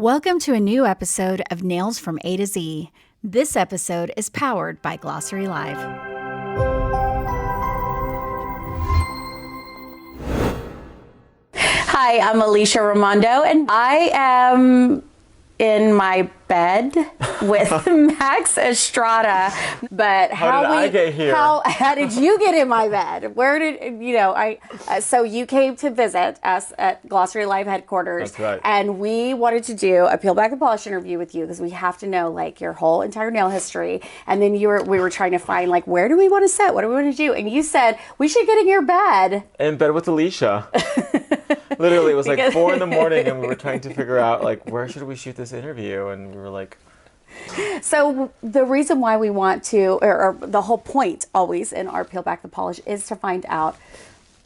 Welcome to a new episode of Nails from A to Z. This episode is powered by Glossary Live. Hi, I'm Alisha Raimondo, and I am in my bed with Max Estrada. But how did I get here? How did you get in my bed? Where did so you came to visit us at Glossary Live headquarters. That's right. And we wanted to do a peel back and polish interview with you because we have to know like your whole entire nail history. And then we were trying to find like, where do we want to sit? What do we want to do? And you said we should get in your bed. In bed with Alisha. Literally, it was like 4 a.m. and we were trying to figure out like, where should we shoot this interview? And we were like... So the reason why we want to, or the whole point always in our Peel Back the Polish is to find out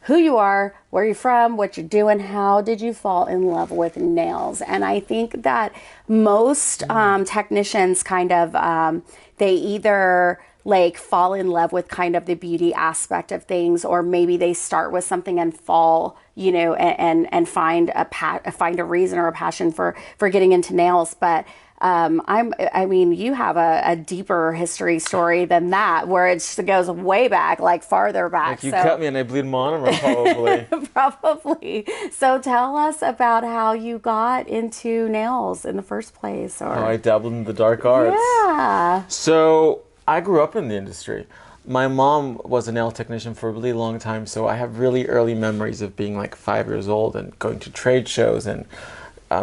who you are, where you're from, what you're doing, how did you fall in love with nails. And I think that most technicians kind of, they either like fall in love with kind of the beauty aspect of things, or maybe they start with something and fall, you know, and find a reason or a passion for getting into nails. But I mean, you have a deeper history story than that, where it just goes way back, like farther back. Like you cut me and I bleed monomer, probably. Probably. So tell us about how you got into nails in the first place. Or... How I dabbled in the dark arts. Yeah. So I grew up in the industry. My mom was a nail technician for a really long time, so I have really early memories of being like 5 years old and going to trade shows and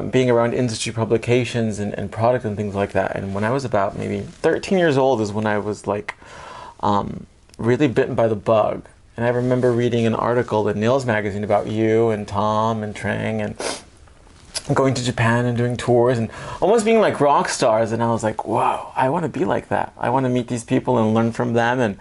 being around industry publications and product and things like that. And when I was about maybe 13 years old is when I was like really bitten by the bug. And I remember reading an article in Nails magazine about you and Tom and Trang and going to Japan and doing tours and almost being like rock stars. And I was like, whoa, I want to be like that. I want to meet these people and learn from them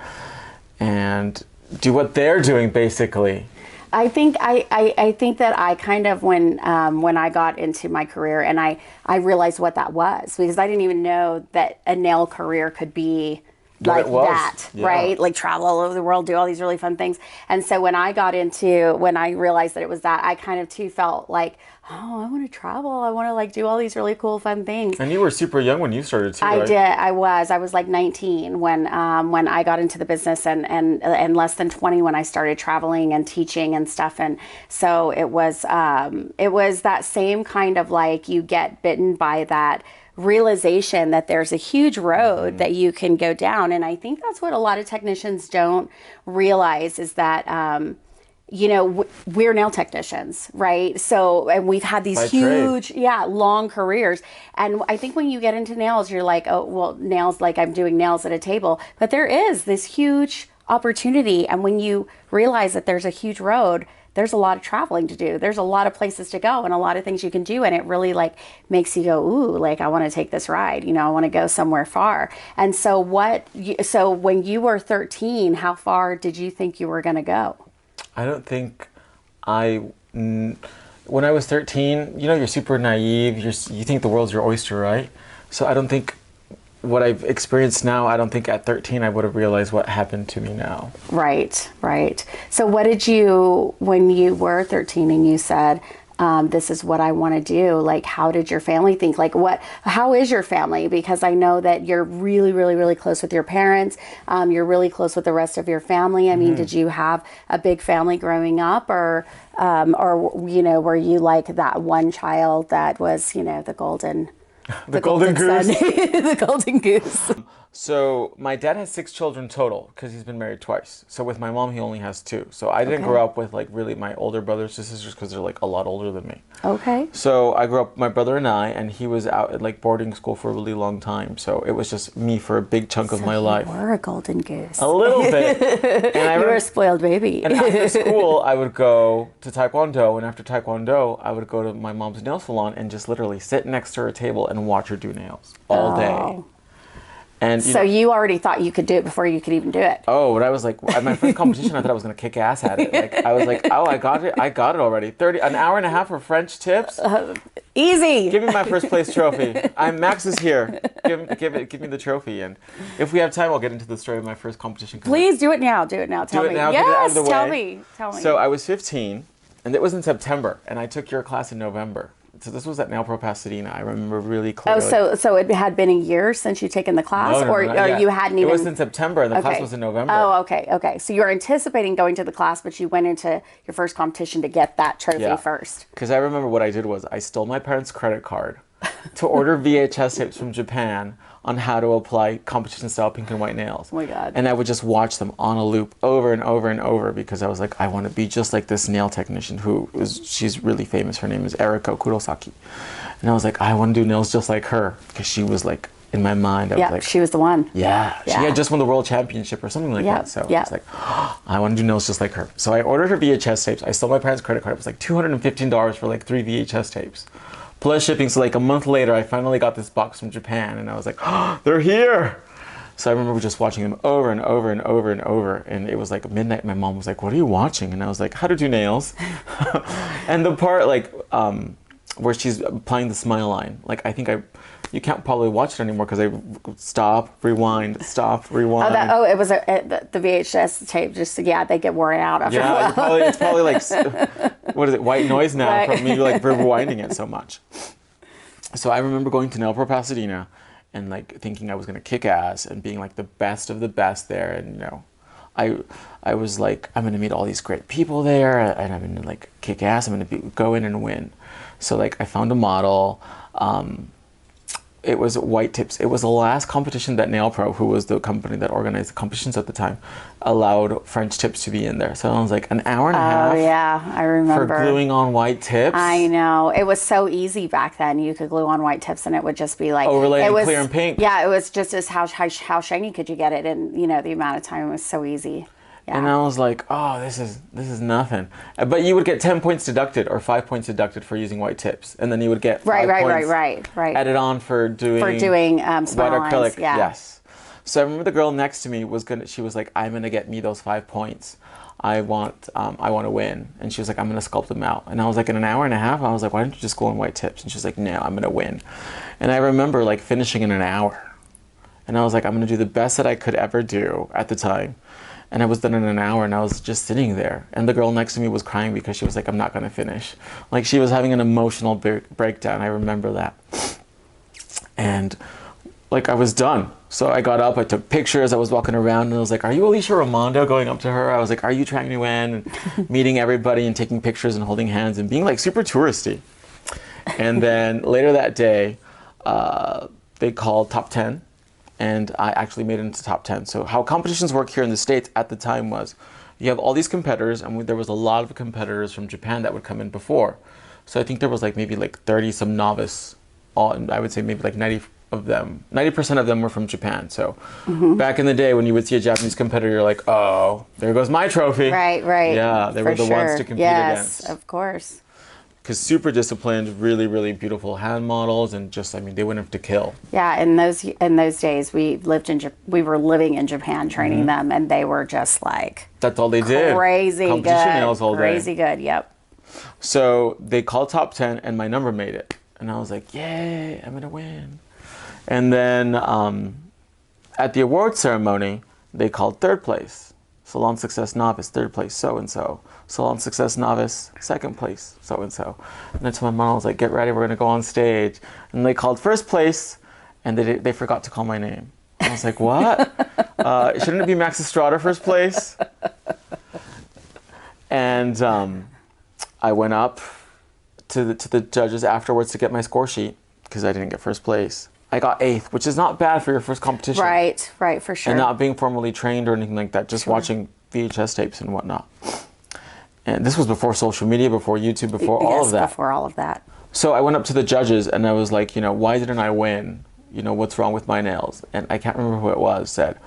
and do what they're doing, basically. I think that I kind of when I got into my career and I realized what that was, because I didn't even know that a nail career could be like that, yeah. Right? Like travel all over the world, do all these really fun things. And so when I realized that it was that, I kind of too felt like, oh, I want to travel. I want to like do all these really cool, fun things. And you were super young when you started too, right? I did. I was like 19 when I got into the business, and less than 20 when I started traveling and teaching and stuff. And so it was that same kind of like you get bitten by that realization that there's a huge road that you can go down. And I think that's what a lot of technicians don't realize is that, you know, we're nail technicians, right? So, and we've had these huge, long careers. And I think when you get into nails, you're like, oh, well, nails, like I'm doing nails at a table. But there is this huge opportunity. And when you realize that there's a huge road, there's a lot of traveling to do. There's a lot of places to go and a lot of things you can do. And it really like makes you go, ooh, like I want to take this ride. You know, I want to go somewhere far. And so so when you were 13, how far did you think you were going to go? I don't think when I was 13, you know, you're super naive. You think the world's your oyster, right? So I don't think what I've experienced now, I don't think at 13 I would have realized what happened to me now. Right, right. So what did you, when you were 13 and you said, this is what I want to do, like how did your family think? Like how is your family? Because I know that you're really, really, really close with your parents. You're really close with the rest of your family. I mean, did you have a big family growing up or, you know, were you like that one child that was, you know, the golden goose. The golden goose. So my dad has 6 children total because he's been married twice. So with my mom, he only has 2. So I didn't grow up with like really my older brothers and sisters because they're like a lot older than me. Okay. So I grew up with my brother and I, and he was out at like boarding school for a really long time. So it was just me for a big chunk of my life. You were a golden goose. A little bit. And you were a spoiled baby. And after school, I would go to Taekwondo, and after Taekwondo, I would go to my mom's nail salon and just literally sit next to her table and watch her do nails all day. And so you already thought you could do it before you could even do it. Oh, when I was like, at my first competition, I thought I was going to kick ass at it. Like, I was like, oh, I got it already. An hour and a half for French tips. Easy. Give me my first place trophy. Max is here. Give me the trophy. And if we have time, I'll get into the story of my first competition. Please do it now. Tell me. Yes, tell me. So I was 15, and it was in September, and I took your class in November. So this was at Nail Pro Pasadena. I remember really Oh, clearly. so it had been a year since you'd taken the class, No, no, or no, yeah. you hadn't even. It was in September, and the class was in November. Oh, okay. So you were anticipating going to the class, but you went into your first competition to get that trophy first. Because I remember what I did was I stole my parents' credit card to order VHS tapes from Japan on how to apply competition style pink and white nails. Oh my God. And I would just watch them on a loop over and over and over because I was like, I want to be just like this nail technician she's really famous. Her name is Eriko Kurosaki. And I was like, I want to do nails just like her because she was like, in my mind, I was like, she was the one. Yeah, she had just won the world championship or something like that. So I was like, oh, I want to do nails just like her. So I ordered her VHS tapes. I stole my parents' credit card. It was like $215 for like 3 VHS tapes. Plus shipping. So like a month later, I finally got this box from Japan, and I was like, oh, they're here. So I remember just watching them over and over and over and over. And it was like midnight. My mom was like, what are you watching? And I was like, how to do nails. And the part like where she's applying the smile line, like you can't probably watch it anymore because I stop, rewind. Oh, it was the VHS tape. Just they get worn out after a while. It's probably like what is it, white noise now from me like rewinding it so much. So I remember going to Nail Pro Pasadena and like thinking I was gonna kick ass and being like the best of the best there, and I was like, I'm gonna meet all these great people there, and I'm gonna like kick ass. I'm gonna go in and win. So like I found a model. It was White Tips. It was the last competition that Nail Pro, who was the company that organized the competitions at the time, allowed French tips to be in there. So it was like an hour and a half. Oh yeah, I remember. For gluing on white tips. I know. It was so easy back then. You could glue on white tips and it would just be like overlay and clear and pink. Yeah, it was just as how shiny could you get it, and the amount of time was so easy. Yeah. And I was like, oh, this is nothing. But you would get 10 points deducted or 5 points deducted for using white tips. And then you would get 5 points added on for doing smile white acrylic. Lines, yeah. Yes. So I remember the girl next to me she was like, I'm gonna get me those 5 points. I want to win. And she was like, I'm gonna sculpt them out. And I was like, in an hour and a half, I was like, why don't you just go on white tips? And she was like, no, I'm gonna win. And I remember like finishing in an hour. And I was like, I'm gonna do the best that I could ever do at the time. And I was done in an hour, and I was just sitting there. And the girl next to me was crying because she was like, I'm not going to finish. Like, she was having an emotional breakdown. I remember that. And, like, I was done. So I got up, I took pictures, I was walking around, and I was like, are you Alisha Raimondo? Going up to her. I was like, are you trying to win? And meeting everybody and taking pictures and holding hands and being, like, super touristy. And then later that day, they called top 10. And I actually made it into top 10. So how competitions work here in the States at the time was you have all these competitors, and there was a lot of competitors from Japan that would come in before. So I think there was like maybe like 30 some novice, and I would say maybe like 90% of them were from Japan. So back in the day when you would see a Japanese competitor, you're like, oh, there goes my trophy. Right. Yeah, they were the ones to compete against. Yes, of course. Because super disciplined, really, really beautiful hand models, and just, they went up to kill. Yeah, in those days, we were living in Japan training them, and they were just like that's all they did. Crazy competition good, nails all day. Crazy good. Yep. So they called top 10, and my number made it, and I was like, yay, I'm gonna win. And then at the award ceremony, they called third place. Salon Success Novice, third place, so-and-so. Salon Success Novice, second place, so-and-so. And then to my mom, I was like, get ready, we're going to go on stage. And they called first place, and they forgot to call my name. I was like, what? Shouldn't it be Max Estrada first place? And I went up to the judges afterwards to get my score sheet, because I didn't get first place. I got 8th, which is not bad for your first competition. Right, for sure. And not being formally trained or anything like that, just watching VHS tapes and whatnot. And this was before social media, before YouTube, before all of that. Yes, before all of that. So I went up to the judges and I was like, why didn't I win? What's wrong with my nails? And I can't remember who it was, said,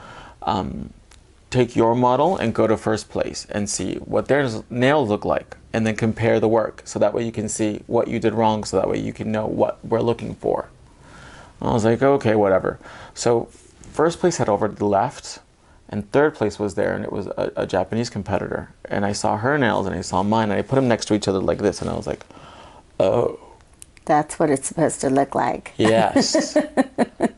take your model and go to first place and see what their nails look like, and then compare the work. So that way you can see what you did wrong, so that way you can know what we're looking for. I was like, okay, whatever. So first place had over to the left, and third place was there, and it was a Japanese competitor. And I saw her nails, and I saw mine, and I put them next to each other like this, and I was like, oh. That's what it's supposed to look like. Yes.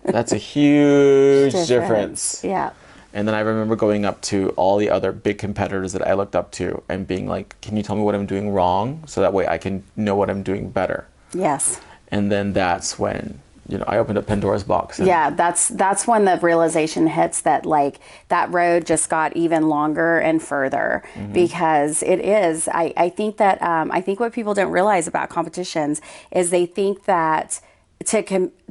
That's a huge difference. Yeah. And then I remember going up to all the other big competitors that I looked up to and being like, can you tell me what I'm doing wrong, so that way I can know what I'm doing better? Yes. And then that's when, I opened up Pandora's box. Yeah, that's when the realization hits that like that road just got even longer and further, because it is. I think that I think what people don't realize about competitions is they think that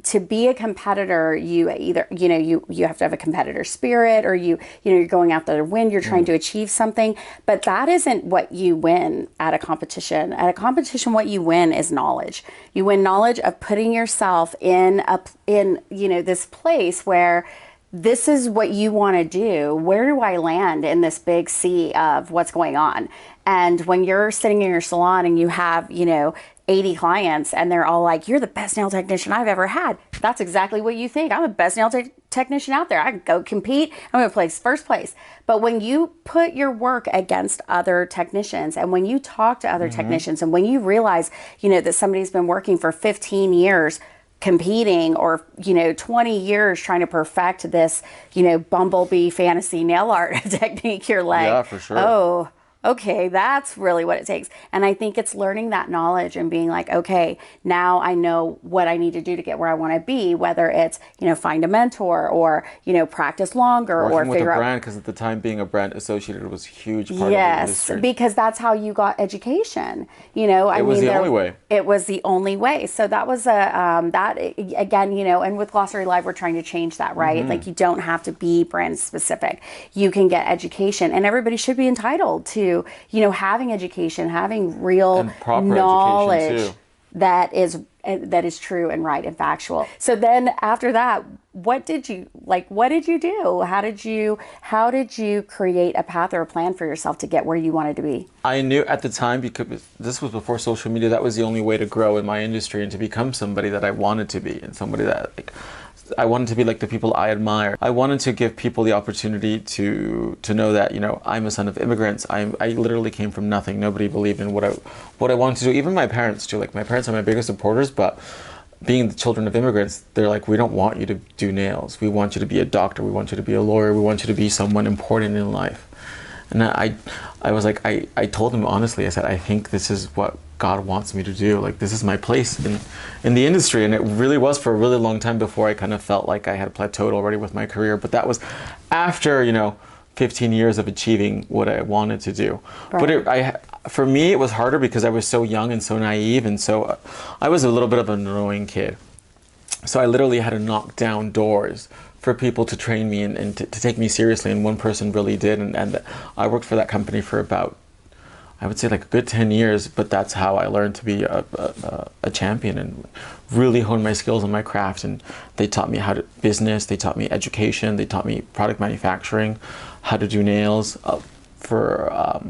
to be a competitor, you either you have to have a competitor spirit, or you're going out there to win. You're trying to achieve something, but that isn't what you win at a competition. At a competition, what you win is knowledge. You win knowledge of putting yourself in this place where this is what you want to do. Where do I land in this big sea of what's going on? And when you're sitting in your salon and you have 80 clients and they're all like, you're the best nail technician I've ever had. That's exactly what you think. I'm the best nail technician out there. I can go compete. I'm going to place first place. But when you put your work against other technicians, and when you talk to other technicians, and when you realize, that somebody's been working for 15 years competing, or 20 years trying to perfect this bumblebee fantasy nail art technique, you're like, yeah, for sure. Oh, okay, that's really what it takes. And I think it's learning that knowledge and being like, okay, now I know what I need to do to get where I want to be, whether it's, find a mentor, or, practice longer, Working or with figure a out. brand, because at the time being a brand associated was a huge part of the Yes, industry. because that's how you got education. It was the only way. It was the only way. So that was that again, and with Glossary Live, we're trying to change that, right? Like, you don't have to be brand specific. You can get education, and everybody should be entitled to, having education, having real And proper knowledge education, too. that is true and right and factual. So then after that, what did you do? How did you create a path or a plan for yourself to get where you wanted to be? I knew at the time, because this was before social media, that was the only way to grow in my industry and to become somebody that I wanted to be, and somebody that I wanted to be like the people I admire. I wanted to give people the opportunity to know that, I'm a son of immigrants. I literally came from nothing. Nobody believed in what I wanted to do. Even my parents too. Like, my parents are my biggest supporters, but being the children of immigrants, they're like, we don't want you to do nails. We want you to be a doctor. We want you to be a lawyer. We want you to be someone important in life. And I was like, I told them honestly, I said, I think this is what God wants me to do. Like, this is my place in the industry. And it really was for a really long time before I kind of felt like I had plateaued already with my career. But that was after, 15 years of achieving what I wanted to do. Right. But for me, it was harder because I was so young and so naive. And so I was a little bit of an annoying kid. So I literally had to knock down doors for people to train me and to take me seriously. And one person really did. And I worked for that company for about, I would say, like a good 10 years, but that's how I learned to be a champion and really hone my skills on my craft. And they taught me business, they taught me education, they taught me product manufacturing, how to do nails for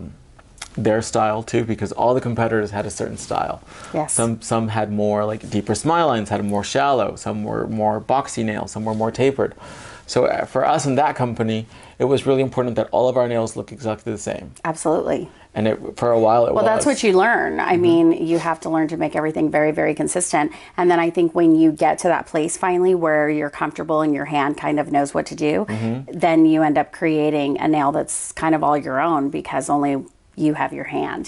their style too, because all the competitors had a certain style. Yes. Some had more like deeper smile lines, had more shallow, some were more boxy nails, some were more tapered. So for us in that company, it was really important that all of our nails look exactly the same. Absolutely. And for a while it was. Well, that's what you learn. I mean, you have to learn to make everything very, very consistent. And then I think when you get to that place finally where you're comfortable and your hand kind of knows what to do, then you end up creating a nail that's kind of all your own, because only you have your hand,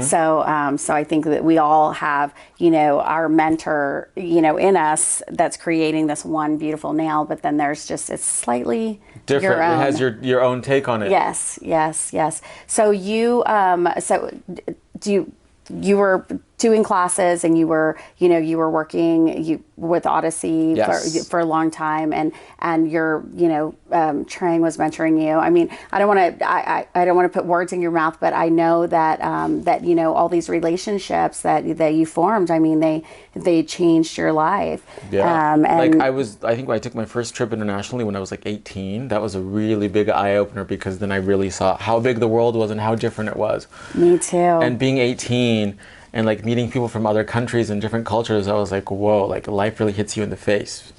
So I think that we all have, our mentor, in us that's creating this one beautiful nail, but then there's just, it's slightly different. Your own. It has your own take on it. Yes. So you were doing classes, and you were working with Odyssey Yes. for a long time, and your Trang was mentoring you. I mean, I don't want to put words in your mouth, but I know that all these relationships that you formed, I mean, they changed your life. Yeah. And I think when I took my first trip internationally when I was like 18, that was a really big eye opener, because then I really saw how big the world was and how different it was. Me too. And being 18 and like meeting people from other countries and different cultures, I was like, whoa, like life really hits you in the face.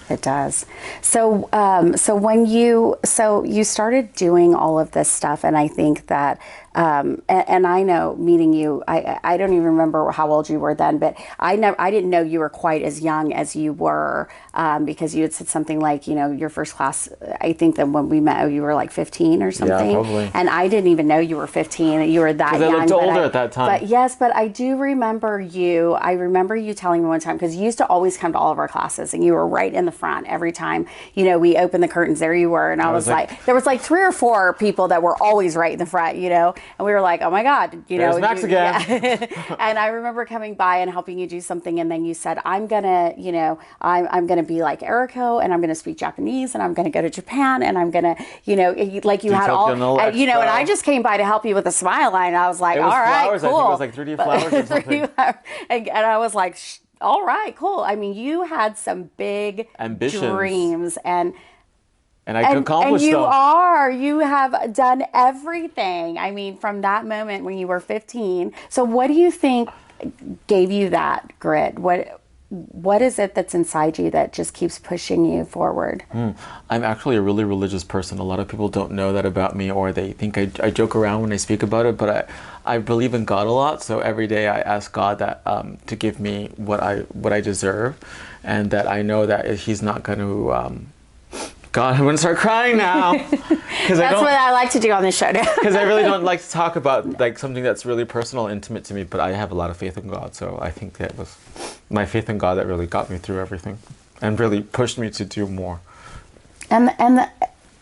It does. So when you started doing all of this stuff, and I think that and I know meeting you, I don't even remember how old you were then, but I didn't know you were quite as young as you were, because you had said something like, your first class, I think that when we met, you were like 15 or something. Yeah, probably. And I didn't even know you were 15. You were that young. I looked older at that time. But yes, but I do remember you. I remember you telling me one time, because you used to always come to all of our classes, and you were right in the front every time. We opened the curtains. There you were, and I was like, there was like 3 or 4 people that were always right in the front, and we were like, oh my God, There's Max again. Yeah. And I remember coming by and helping you do something, and then you said, I'm gonna be like Eriko, and I'm gonna speak Japanese, and I'm gonna go to Japan, and I'm gonna, like you had all, and I just came by to help you with the smile line. I was like, all right, flowers, cool. I think it was like 3D flowers or something. And I was like, all right, cool. I mean, you had some big ambitions, dreams, and I could accomplish them. You have done everything. I mean, from that moment when you were 15. So what do you think gave you that grit? What is it that's inside you that just keeps pushing you forward? I'm actually a really religious person. A lot of people don't know that about me, or they think I joke around when I speak about it, but I believe in God a lot. So every day I ask God that to give me what I deserve, and that I know that He's not going to... God, I'm going to start crying now. That's what I like to do on this show now. Because I really don't like to talk about like something that's really personal, intimate to me, but I have a lot of faith in God. So I think that was my faith in God that really got me through everything and really pushed me to do more. And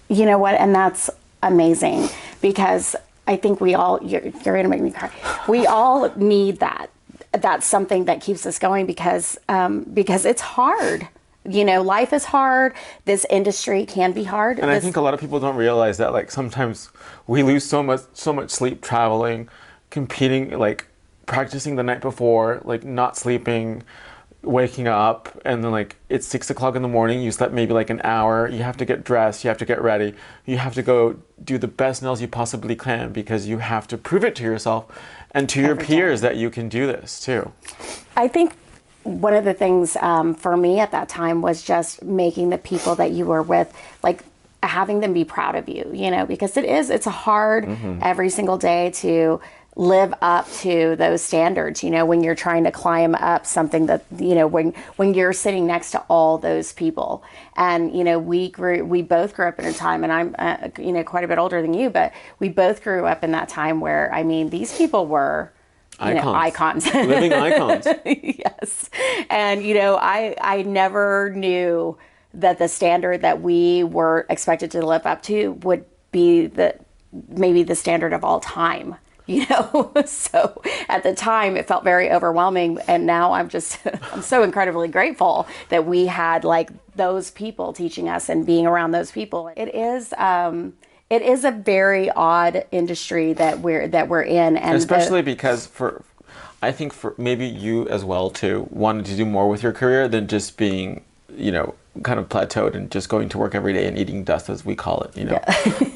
you know what? And that's amazing, because I think we all, you're going to make me cry. We all need that. That's something that keeps us going, because it's hard. Life is hard. This industry can be hard. And I think a lot of people don't realize that, like, sometimes we lose so much sleep traveling, competing, like practicing the night before, like not sleeping, waking up, and then like it's 6 o'clock in the morning. You slept maybe like an hour. You have to get dressed. You have to get ready. You have to go do the best nails you possibly can, because you have to prove it to yourself and to your peers that you can do this too. I think one of the things for me at that time was just making the people that you were with, like having them be proud of you, because it's a hard every single day to live up to those standards, when you're trying to climb up something that, when you're sitting next to all those people. And, we both grew up in a time, and I'm, quite a bit older than you, but we both grew up in that time where, I mean, these people were icons. Living icons. Yes. And, I never knew that the standard that we were expected to live up to would be maybe the standard of all time. So at the time it felt very overwhelming, and now I'm so incredibly grateful that we had like those people teaching us and being around those people. It is a very odd industry that we're in, and especially because I think for maybe you as well too wanted to do more with your career than just being, kind of plateaued and just going to work every day and eating dust, as we call it. Yeah.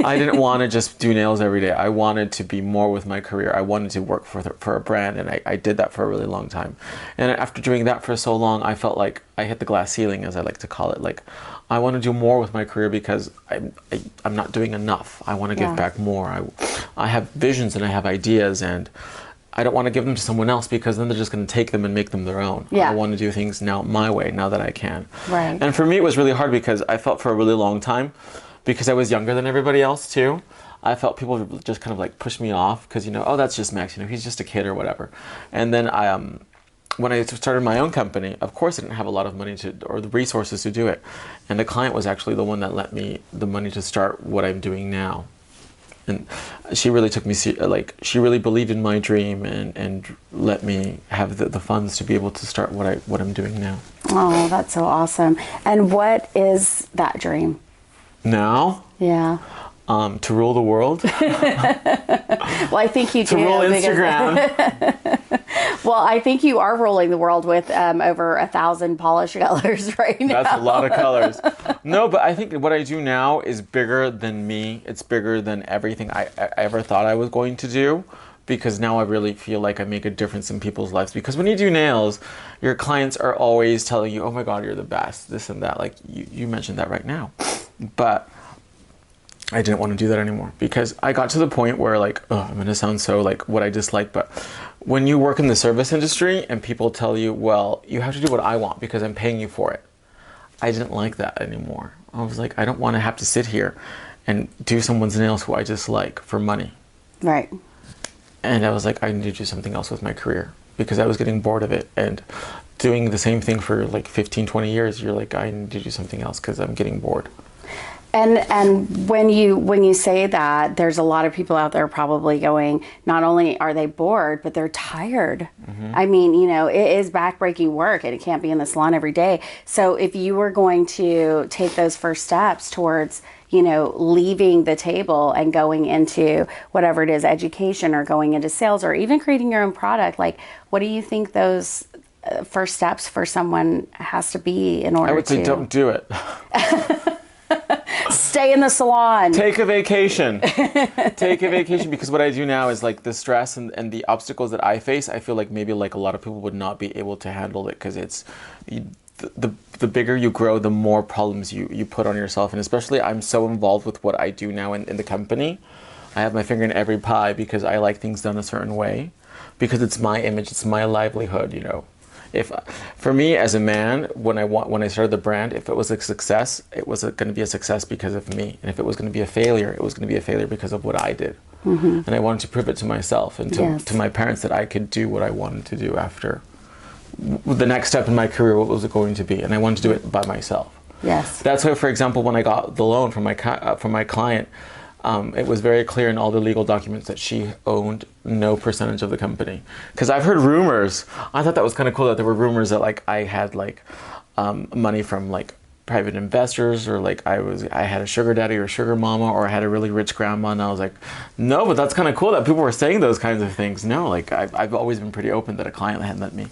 I didn't want to just do nails every day. I wanted to be more with my career. I wanted to work for a brand, and I did that for a really long time. And after doing that for so long, I felt like I hit the glass ceiling, as I like to call it. Like, I want to do more with my career because I'm not doing enough. I want to give back more. I have visions and I have ideas, and I don't want to give them to someone else, because then they're just going to take them and make them their own. I want to do things now my way, now that I can. Right. And for me, it was really hard, because I felt for a really long time, because I was younger than everybody else too, I felt people would just kind of like push me off, because, oh, that's just Max, he's just a kid or whatever. And then when I started my own company, of course I didn't have a lot of money or the resources to do it. And the client was actually the one that lent me the money to start what I'm doing now. And she really took me, she really believed in my dream and let me have the funds to be able to start what I'm doing now. Oh, that's so awesome. And what is that dream? Now? Yeah. To rule the world. Well, I think you do. To rule Instagram. Well, I think you are ruling the world with over 1,000 polish colors right now. That's a lot of colors. No, but I think what I do now is bigger than me. It's bigger than everything I ever thought I was going to do, because now I really feel like I make a difference in people's lives. Because when you do nails, your clients are always telling you, oh my God, you're the best, this and that. Like you mentioned that right now. But I didn't want to do that anymore because I got to the point where like, oh, I'm going to sound so like what I dislike, but when you work in the service industry and people tell you, well, you have to do what I want because I'm paying you for it. I didn't like that anymore. I was like, I don't want to have to sit here and do someone's nails who I dislike for money. Right. And I was like, I need to do something else with my career because I was getting bored of it. And doing the same thing for like 15, 20 years, you're like, I need to do something else because I'm getting bored. And when you say that, there's a lot of people out there probably going, not only are they bored, but they're tired. Mm-hmm. I mean, you know, it is backbreaking work and it can't be in the salon every day. So if you were going to take those first steps towards, you know, leaving the table and going into whatever it is, education or going into sales or even creating your own product, like, what do you think those first steps for someone has to be in order to... I would say don't do it. Stay in the salon. Take a vacation. Take a vacation, because what I do now is like the stress and the obstacles that I face, I feel like maybe like a lot of people would not be able to handle it, because it's the bigger you grow, the more problems you put on yourself. And especially I'm so involved with what I do now in the company. I have my finger in every pie because I like things done a certain way, because it's my image, it's my livelihood, you know. If for me as a man, when I started the brand, if it was a success, it was going to be a success because of me, and if it was going to be a failure, it was going to be a failure because of what I did. Mm-hmm. And I wanted to prove it to myself and to my parents that I could do what I wanted to do after the next step in my career. What was it going to be? And I wanted to do it by myself. Yes. That's why, for example, when I got the loan from my client, it was very clear in all the legal documents that she owned no percentage of the company. Because I've heard rumors. I thought that was kind of cool that there were rumors that like I had like money from like private investors, or like I had a sugar daddy or a sugar mama, or I had a really rich grandma. And I was like, no, but that's kind of cool that people were saying those kinds of things. No, like I've always been pretty open that a client had lent me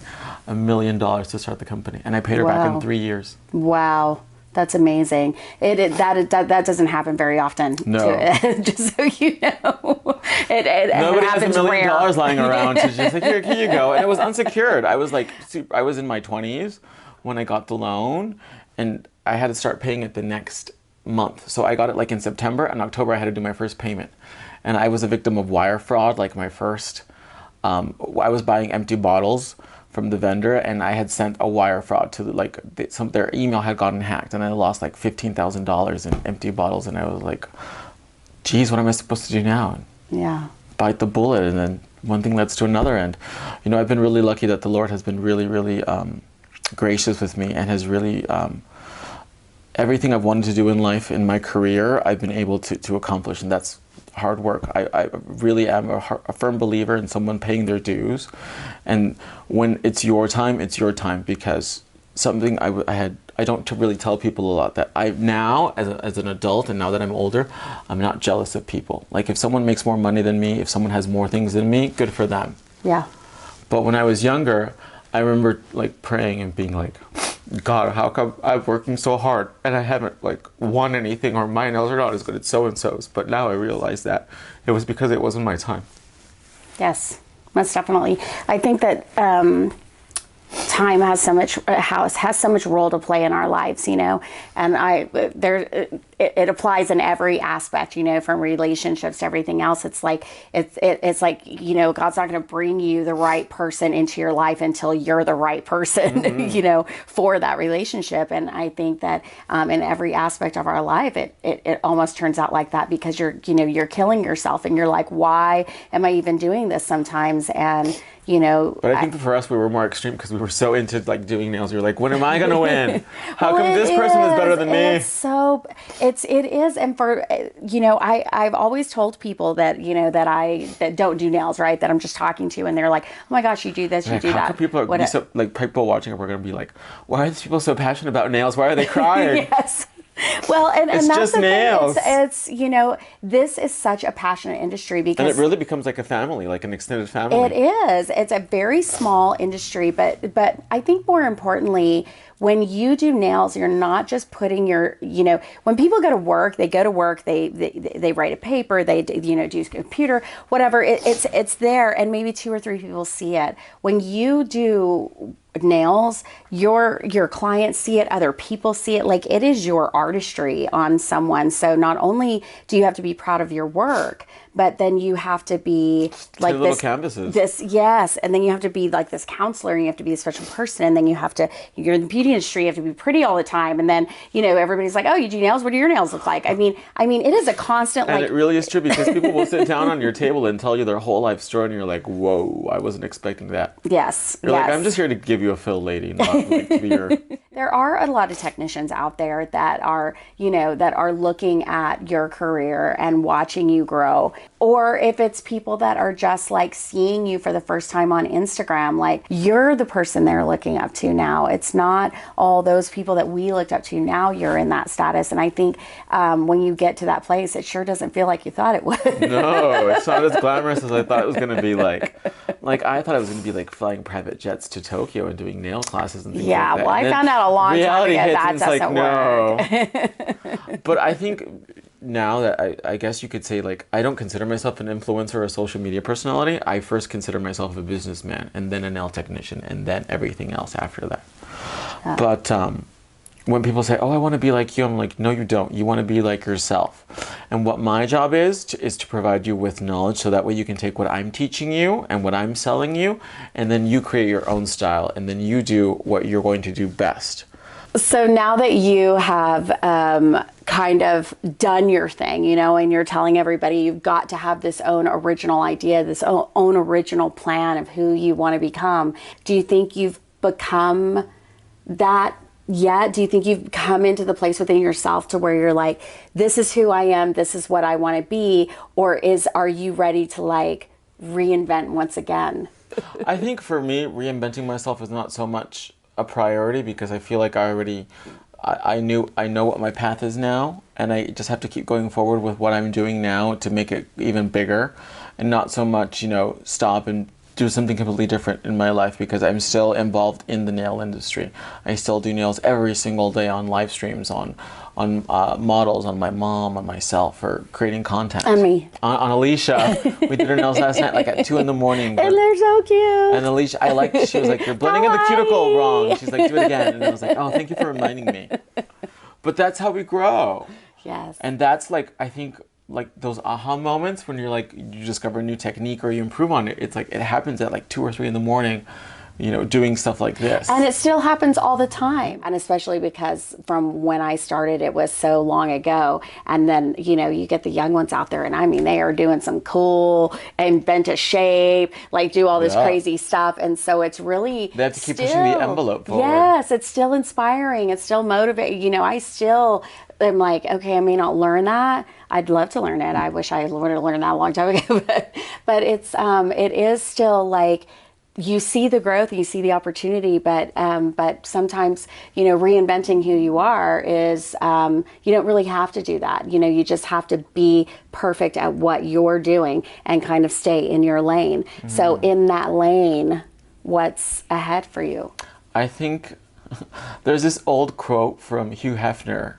$1 million to start the company, and I paid her back in 3 years. Wow. That's amazing. That doesn't happen very often. No. Just so you know. Nobody has $1 million lying around. So just like, here you go. And it was unsecured. I was in my 20s when I got the loan, and I had to start paying it the next month. So I got it like in September, and October I had to do my first payment. And I was a victim of wire fraud. Like my first, I was buying empty bottles from the vendor, and I had sent a wire fraud to their email had gotten hacked, and I lost like $15,000 in empty bottles. And I was like, geez, what am I supposed to do now? And yeah. Bite the bullet, and then one thing leads to another. And you know, I've been really lucky that the Lord has been really, really gracious with me, and has really everything I've wanted to do in life, in my career, I've been able to accomplish, and that's hard work. I really am a firm believer in someone paying their dues, and when it's your time, because something I don't really tell people a lot, that I now as an adult, and now that I'm older, I'm not jealous of people. Like if someone makes more money than me, if someone has more things than me, good for them. Yeah. But when I was younger, I remember like praying and being like, God, how come I'm working so hard and I haven't like won anything, or my nails are not as good as so-and-so's? But now I realize that it was because it wasn't my time. Yes, most definitely. I think that time has so much role to play in our lives, you know, and it applies in every aspect, you know, from relationships to everything else. It's like, you know, God's not going to bring you the right person into your life until you're the right person, mm-hmm. you know, for that relationship. And I think that in every aspect of our life, it almost turns out like that, because you're killing yourself, and you're like, why am I even doing this sometimes? And you know, but I think for us, we were more extreme because we were so into like doing nails. We were like, when am I going to win? How come this person is better than me? It is. And for, you know, I've always told people that, you know, that don't do nails, right? That I'm just talking to, and they're like, oh my gosh, you do this, you do that. People watching it, we're going to be like, why are these people so passionate about nails? Why are they crying? Yes. Well, and it's that's just the nails. Thing. It's, you know, this is such a passionate industry, because... And it really becomes like a family, like an extended family. It is. It's a very small industry, but I think more importantly, when you do nails, you're not just putting your, when people go to work, they write a paper, they, do computer, whatever, it's there, and maybe 2 or 3 people see it. When you do nails, your clients see it, other people see it, like it is your artistry on someone. So not only do you have to be proud of your work, but then you have to be like little canvases. Yes, and then you have to be like this counselor, and you have to be a special person, and then you're in the beauty industry, you have to be pretty all the time, and then everybody's like, oh, you do nails, what do your nails look like? I mean it is a constant, and it really is true, because people will sit down on your table and tell you their whole life story, and you're like, whoa, I wasn't expecting that. Yes. You're like, I'm just here to give you a fill, lady, not like to be your... There are a lot of technicians out there that are, that are looking at your career and watching you grow. Or if it's people that are just like seeing you for the first time on Instagram, like you're the person they're looking up to now. It's not all those people that we looked up to. Now you're in that status. And I think when you get to that place, it sure doesn't feel like you thought it would. No, it's not as glamorous as I thought it was going to be. Like I thought it was going to be like flying private jets to Tokyo and doing nail classes and things like that. Well, I found out a long time ago that doesn't work. But I think now that I guess you could say, like, I don't consider myself an influencer or a social media personality. I first consider myself a businessman, and then a nail technician, and then everything else after that. But when people say, oh, I want to be like you, I'm like, no, you don't. You want to be like yourself. And what my job is to provide you with knowledge, so that way you can take what I'm teaching you and what I'm selling you, and then you create your own style, and then you do what you're going to do best. So now that you have kind of done your thing, and you're telling everybody you've got to have this own original idea, this own original plan of who you want to become, do you think you've become that yet? Do you think you've come into the place within yourself to where you're like, this is who I am, this is what I want to be? Or are you ready to like reinvent once again? I think for me, reinventing myself is not so much a priority, because I feel like I know what my path is now, and I just have to keep going forward with what I'm doing now to make it even bigger, and not so much stop and do something completely different in my life, because I'm still involved in the nail industry. I still do nails every single day on live streams, on models, on my mom, on myself, for creating content. On me. On Alisha. We did her nails last night, like at 2 a.m. And they're so cute. And Alisha, she was like, you're blending in the cuticle wrong. She's like, do it again. And I was like, oh, thank you for reminding me. But that's how we grow. Yes. And that's like, I think, like those aha moments when you're like, you discover a new technique or you improve on it. It's like, it happens at like 2 or 3 in the morning, doing stuff like this. And it still happens all the time. And especially because from when I started, it was so long ago. And then, you get the young ones out there, and I mean, they are doing some cool, invent a shape, like do all this crazy stuff. And so it's really, they have to keep pushing the envelope forward. Yes, it's still inspiring. It's still motivating. I'm like, okay, I may not learn that. I'd love to learn it. I wish I would have learned that a long time ago. But it is still like, you see the growth and you see the opportunity, but sometimes, reinventing who you are is, you don't really have to do that. You just have to be perfect at what you're doing and kind of stay in your lane. Mm. So in that lane, what's ahead for you? I think there's this old quote from Hugh Hefner,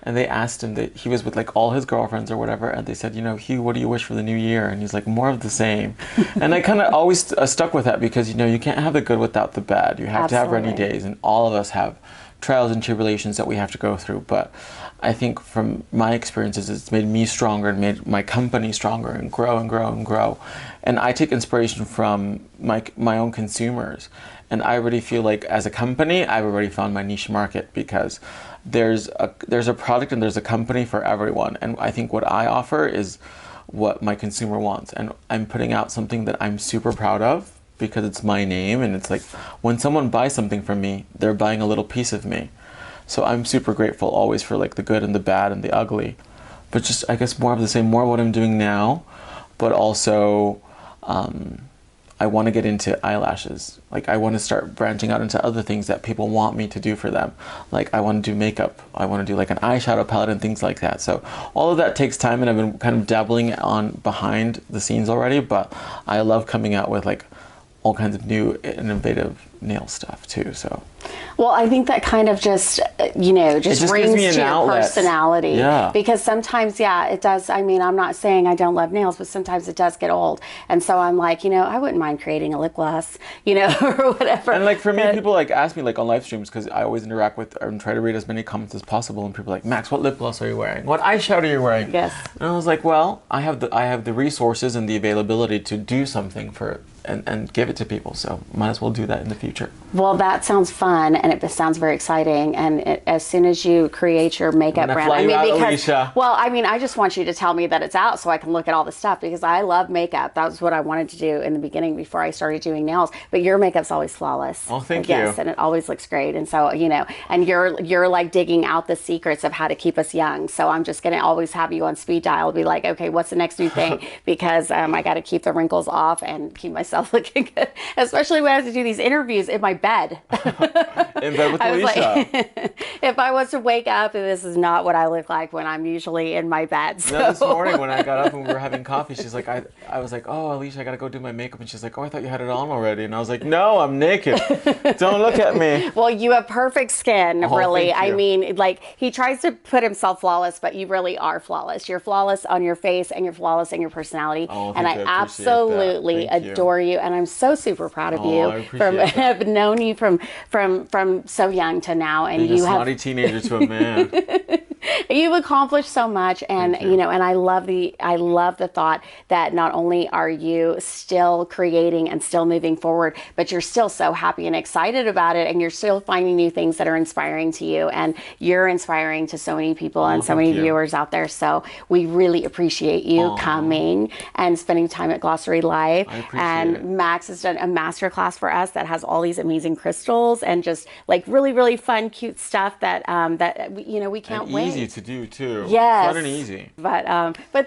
and they asked him, that he was with like all his girlfriends or whatever, and they said, Hugh, what do you wish for the new year? And he's like, more of the same. And I kind of always stuck with that, because you can't have the good without the bad. You have to have rainy days, and all of us have trials and tribulations that we have to go through. But I think from my experiences, it's made me stronger and made my company stronger, and grow and grow and grow. And I take inspiration from my own consumers. And I already feel like as a company, I've already found my niche market, because there's a product and there's a company for everyone. And I think what I offer is what my consumer wants. And I'm putting out something that I'm super proud of, because it's my name. And it's like, when someone buys something from me, they're buying a little piece of me. So I'm super grateful always for like the good and the bad and the ugly. But just, I guess, more of the same, more of what I'm doing now, but also, I want to get into eyelashes. Like, I want to start branching out into other things that people want me to do for them. Like, I want to do makeup. I want to do like an eyeshadow palette and things like that. So all of that takes time, and I've been kind of dabbling on behind the scenes already, but I love coming out with like all kinds of new innovative nail stuff too. So Well, I think that kind of just, just gives me rings an to your outlet. personality. Yeah. Because sometimes, it does. I mean, I'm not saying I don't love nails, but sometimes it does get old. And so I'm like, I wouldn't mind creating a lip gloss, or whatever. And like for me, people like ask me like on live streams, because I always interact with and try to read as many comments as possible. And people are like, Max, what lip gloss are you wearing? What eyeshadow are you wearing? Yes. And I was like, well, I have the resources and the availability to do something for it and give it to people. So might as well do that in the future. Well, that sounds fun, and it sounds very exciting. And as soon as you create your makeup brand, fly you out, Alisha. well, I mean, I just want you to tell me that it's out so I can look at all the stuff, because I love makeup. That was what I wanted to do in the beginning before I started doing nails. But your makeup's always flawless. Oh, thank you. Yes, and it always looks great. And so, and you're like digging out the secrets of how to keep us young. So I'm just gonna always have you on speed dial, be like, okay, what's the next new thing? Because I got to keep the wrinkles off and keep myself looking good, especially when I have to do these interviews in my bed. In bed with Alisha. If I was to wake up, and this is not what I look like when I'm usually in my bed. So. No, this morning when I got up and we were having coffee, she's like, I was like, oh, Alisha, I gotta go do my makeup. And she's like, oh, I thought you had it on already. And I was like, no, I'm naked. Don't look at me. Well, you have perfect skin, Oh, really. thank you. I mean, like, he tries to put himself flawless, but you really are flawless. You're flawless on your face, and you're flawless in your personality. Oh, and I thank you. I appreciate that. absolutely Thank you. adore you. And I'm so super proud of Oh, you. I appreciate that. I've known you from so young to now, and Being a you have snotty teenager to a man. you've accomplished so much. And Thank you. and I love the thought that not only are you still creating and still moving forward, but you're still so happy and excited about it, and you're still finding new things that are inspiring to you, and you're inspiring to so many people and so thank many you. viewers out there. So we really appreciate you coming and spending time at Glossary Live. I appreciate And it. Max has done a masterclass for us that has all these amazing crystals and just like really, really fun, cute stuff that we can't And wait. easy to do too. Yes. Fun and easy. But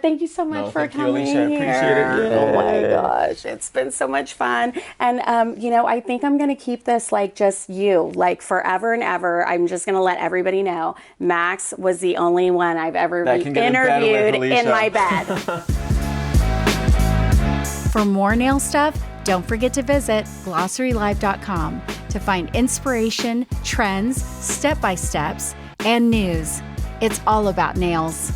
thank you so much No, for thank you, coming Alisha. I appreciate it. here. Yeah. Oh my gosh, it's been so much fun. And I think I'm gonna keep this like just you, like forever and ever. I'm just gonna let everybody know Max was the only one I've ever That can get in bed with interviewed in Alisha. my bed. For more nail stuff, don't forget to visit glossarylive.com to find inspiration, trends, step-by-steps, and news. It's all about nails.